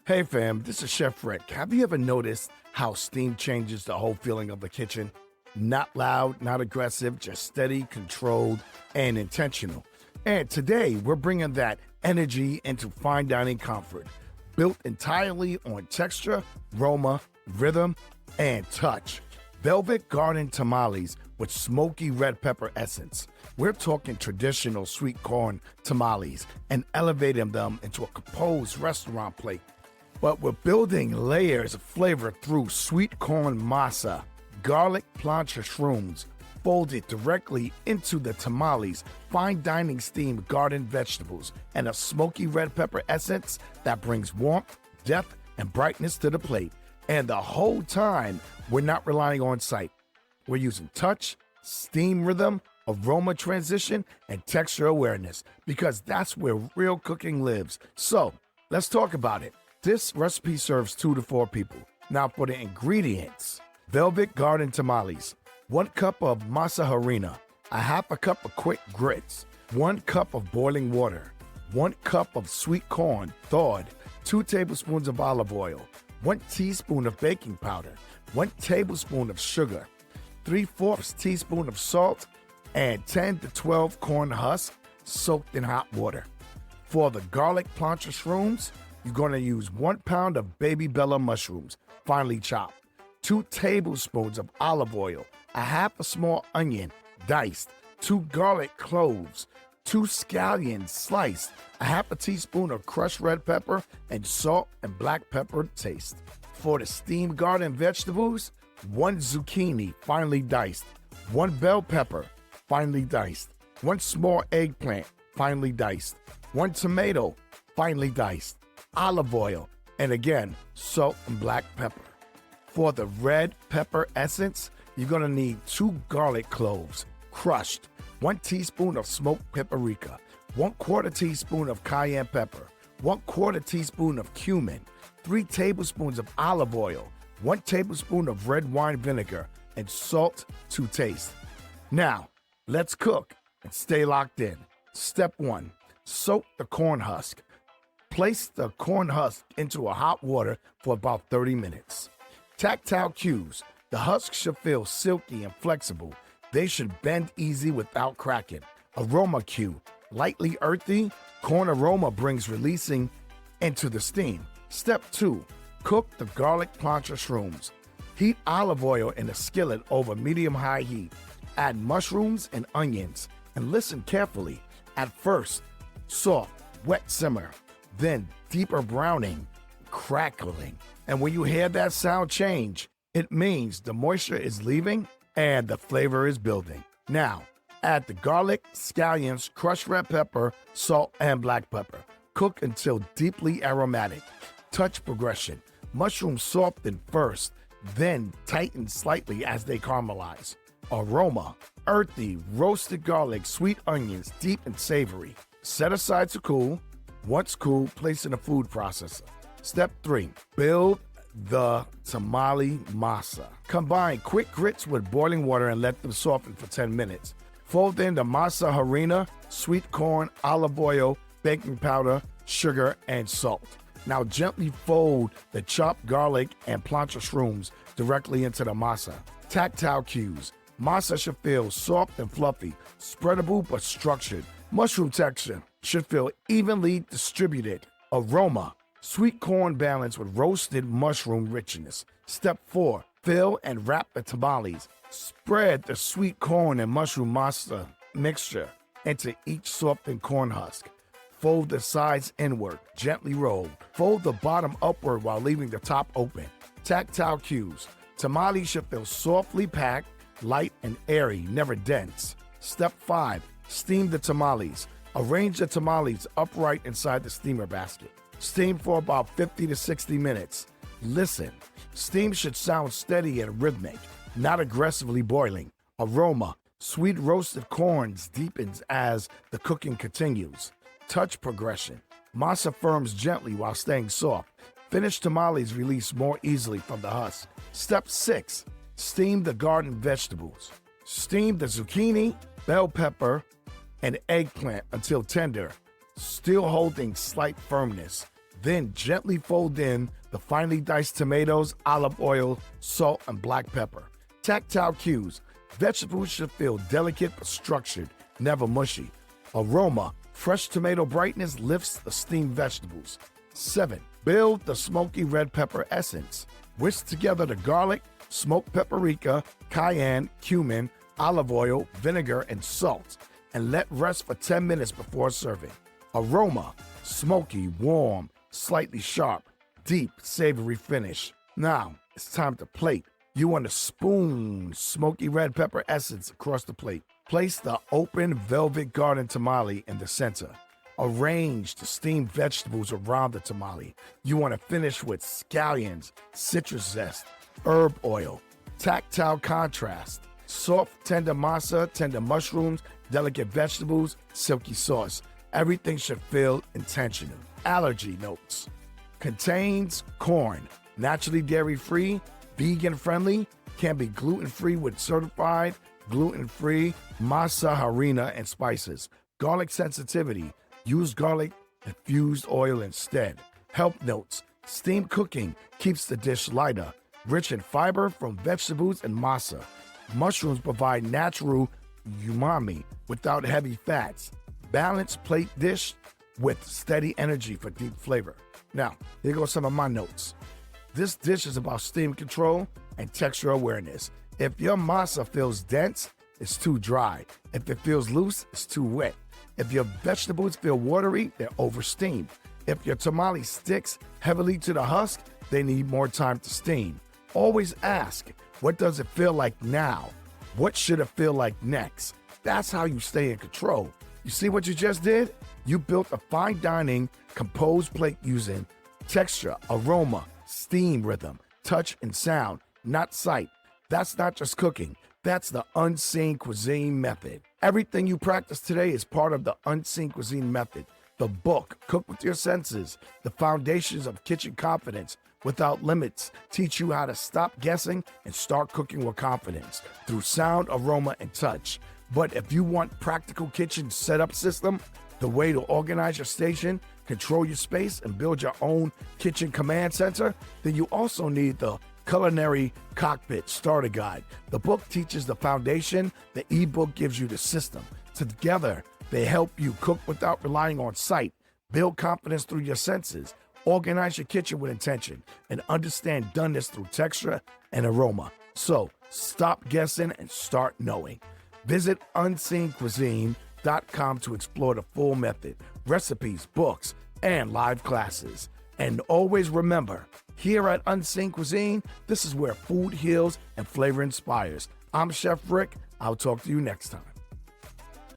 Hey fam, this is Chef Rick. Have you ever noticed how steam changes the whole feeling of the kitchen? Not loud, not aggressive, just steady, controlled, and intentional. And today we're bringing that energy into fine dining comfort, built entirely on texture, aroma, rhythm, and touch. Velvet Garden Tamales with smoky red pepper essence. We're talking traditional sweet corn tamales and elevating them into a composed restaurant plate. But we're building layers of flavor through sweet corn masa, garlic plancha shrooms, folded directly into the tamales, fine dining steamed garden vegetables, and a smoky red pepper essence that brings warmth, depth, and brightness to the plate. And the whole time, we're not relying on sight. We're using touch, steam rhythm, aroma transition, and texture awareness, because that's where real cooking lives. So, let's talk about it. This recipe serves 2 to 4 people. Now for the ingredients. Velvet Garden Tamales, 1 cup of masa harina, a half a cup of quick grits, 1 cup of boiling water, 1 cup of sweet corn thawed, 2 tablespoons of olive oil, 1 teaspoon of baking powder, 1 tablespoon of sugar, 3/4 teaspoon of salt, and 10 to 12 corn husks soaked in hot water. For the garlic plancha shrooms, you're going to use 1 pound of baby bella mushrooms, finely chopped, 2 tablespoons of olive oil, a half a small onion, diced, 2 garlic cloves, 2 scallions sliced, a half a teaspoon of crushed red pepper, and salt and black pepper to taste. For the steamed garden vegetables, 1 zucchini, finely diced, 1 bell pepper, finely diced, 1 small eggplant, finely diced, 1 tomato, finely diced, olive oil, and again, salt and black pepper. For the red pepper essence, you're gonna need 2 garlic cloves, crushed, 1 teaspoon of smoked paprika, 1/4 teaspoon of cayenne pepper, 1/4 teaspoon of cumin, 3 tablespoons of olive oil, 1 tablespoon of red wine vinegar, and salt to taste. Now, let's cook and stay locked in. Step 1, soak the corn husk. Place the corn husk into a hot water for about 30 minutes. Tactile cues. The husk should feel silky and flexible. They should bend easy without cracking. Aroma cue. Lightly earthy, corn aroma brings releasing into the steam. Step 2, cook the garlic plancha shrooms. Heat olive oil in a skillet over medium-high heat. Add mushrooms and onions, and listen carefully. At first, soft, wet simmer. Then deeper browning, crackling. And when you hear that sound change, it means the moisture is leaving and the flavor is building. Now, add the garlic, scallions, crushed red pepper, salt, and black pepper. Cook until deeply aromatic. Touch progression. Mushrooms soften first, then tighten slightly as they caramelize. Aroma. Earthy, roasted garlic, sweet onions, deep and savory. Set aside to cool. Once cool, place in a food processor. Step 3, build the tamale masa. Combine quick grits with boiling water and let them soften for 10 minutes. Fold in the masa harina, sweet corn, olive oil, baking powder, sugar, and salt. Now gently fold the chopped garlic and plancha shrooms directly into the masa. Tactile cues. Masa should feel soft and fluffy, spreadable but structured. Mushroom texture should feel evenly distributed. Aroma. Sweet corn balanced with roasted mushroom richness. Step 4, fill and wrap the tamales. Spread the sweet corn and mushroom masa mixture into each softened corn husk. Fold the sides inward, gently roll. Fold the bottom upward while leaving the top open. Tactile cues. Tamales should feel softly packed, light and airy, never dense. Step 5, steam the tamales. Arrange the tamales upright inside the steamer basket. Steam for about 50 to 60 minutes. Listen. Steam should sound steady and rhythmic, not aggressively boiling. Aroma. Sweet roasted corns deepens as the cooking continues. Touch progression. Masa firms gently while staying soft. Finished tamales release more easily from the husk. Step 6. Steam the garden vegetables. Steam the zucchini, bell pepper, and eggplant until tender, still holding slight firmness. Then gently fold in the finely diced tomatoes, olive oil, salt, and black pepper. Tactile cues. Vegetables should feel delicate but structured, never mushy. Aroma. Fresh tomato brightness lifts the steamed vegetables. 7. Build the smoky red pepper essence. Whisk together the garlic, smoked paprika, cayenne, cumin, olive oil, vinegar, and salt, and let rest for 10 minutes before serving. Aroma. Smoky, warm, slightly sharp, deep, savory finish. Now, it's time to plate. You want to spoon smoky red pepper essence across the plate. Place the open Velvet Garden Tamale in the center. Arrange the steamed vegetables around the tamale. You want to finish with scallions, citrus zest, herb oil, tactile contrast, soft, tender masa, tender mushrooms, delicate vegetables, silky sauce. Everything should feel intentional. Allergy notes. Contains corn, naturally dairy-free, vegan-friendly, can be gluten-free with certified gluten-free masa, harina, and spices. Garlic sensitivity. Use garlic infused oil instead. Health notes. Steam cooking keeps the dish lighter, rich in fiber from vegetables and masa. Mushrooms provide natural umami without heavy fats. Balanced plate dish with steady energy for deep flavor. Now, here goes some of my notes. This dish is about steam control and texture awareness. If your masa feels dense, it's too dry. If it feels loose, it's too wet. If your vegetables feel watery, they're oversteamed. If your tamale sticks heavily to the husk, they need more time to steam. Always ask, what does it feel like now? What should it feel like next? That's how you stay in control. You see what you just did? You built a fine dining composed plate using texture, aroma, steam rhythm, touch, and sound, not sight. That's not just cooking. That's the Unseen Cuisine Method. Everything you practice today is part of the Unseen Cuisine Method. The book, Cook with Your Senses, the foundations of kitchen confidence without limits, teach you how to stop guessing and start cooking with confidence through sound, aroma, and touch. But if you want practical kitchen setup system, the way to organize your station, control your space, and build your own kitchen command center, then you also need the Culinary Cockpit Starter Guide. The book teaches the foundation, the ebook gives you the system. Together, they help you cook without relying on sight, build confidence through your senses, organize your kitchen with intention, and understand doneness through texture and aroma. So, stop guessing and start knowing. Visit unseencuisine.com to explore the full method, recipes, books, and live classes. And always remember, here at Unseen Cuisine, this is where food heals and flavor inspires. I'm Chef Rick. I'll talk to you next time.